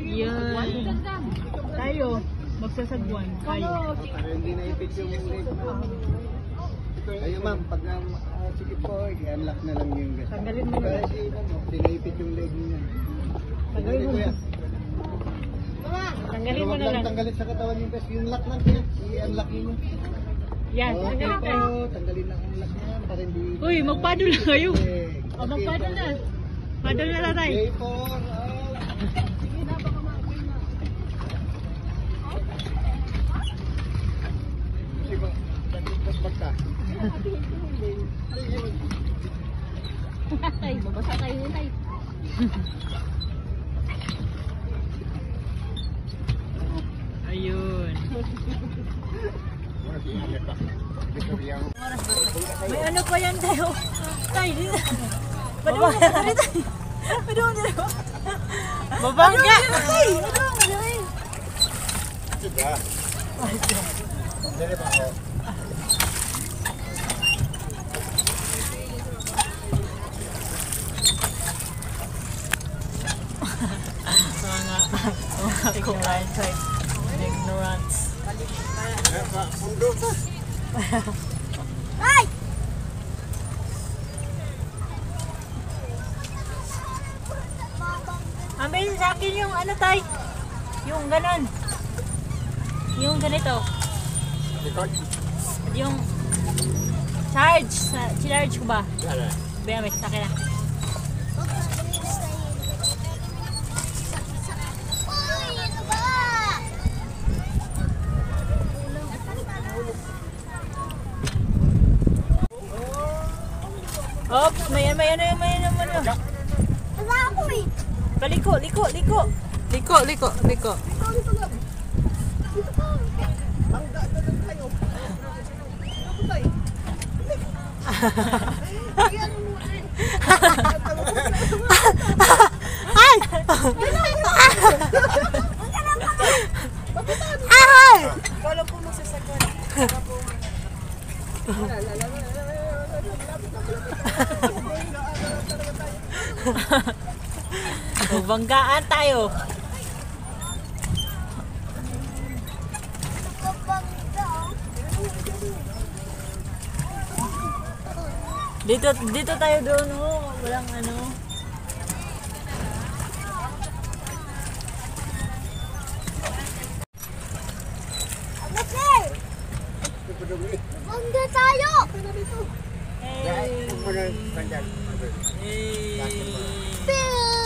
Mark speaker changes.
Speaker 1: Yan. Tayo, magsasagwan. Tayo.
Speaker 2: Para hindi na ipit yung leg. Ayun ma'am, pag sikip po, i-unlock na lang yung gas.
Speaker 1: Tanggalin mo na.
Speaker 2: Kasi pinaipit yung leg niya.
Speaker 1: Tanggalin mo na. Tanggalin mo na lang.
Speaker 2: Tanggalin sa katawan yung gas. Yung lock lang kaya, i-unlock yun.
Speaker 1: Yan, tanggalin tayo.
Speaker 2: Tanggalin lang ang lock niya para hindi...
Speaker 1: Uy, magpadol na kayo. O, magpadol na. Padol na lang tayo.
Speaker 2: Okay, 4, sige na, baka ma-okay na. Sige ba, tapos basta.
Speaker 3: Tay, babasa tayo yun, tay.
Speaker 1: Ayun. May ano pa yan tayo. Tay, dito. Padung na tayo tayo. Padung na tayo. Babangga. Tay, padung na tayo.
Speaker 2: Sige. Dali ba ako?
Speaker 1: Mga kumain tayo. Ignorance.
Speaker 3: Ay!
Speaker 1: Ambil sa akin yung ano tay. Yung ganon. Yung ganito. Yung charge. Charge ko ba? Bebe, sa akin na.
Speaker 3: Uy, ano ba?
Speaker 1: Oops, may ano.
Speaker 3: Wala ako eh.
Speaker 1: Liko. Ay! Ay!
Speaker 3: Kala po masasagwan.
Speaker 1: Banggaan tayo. Dito tayo doon, oh. Walang ano.
Speaker 3: Ano, sir? Bangga tayo!
Speaker 1: Hey.
Speaker 2: Hey.
Speaker 3: Phil!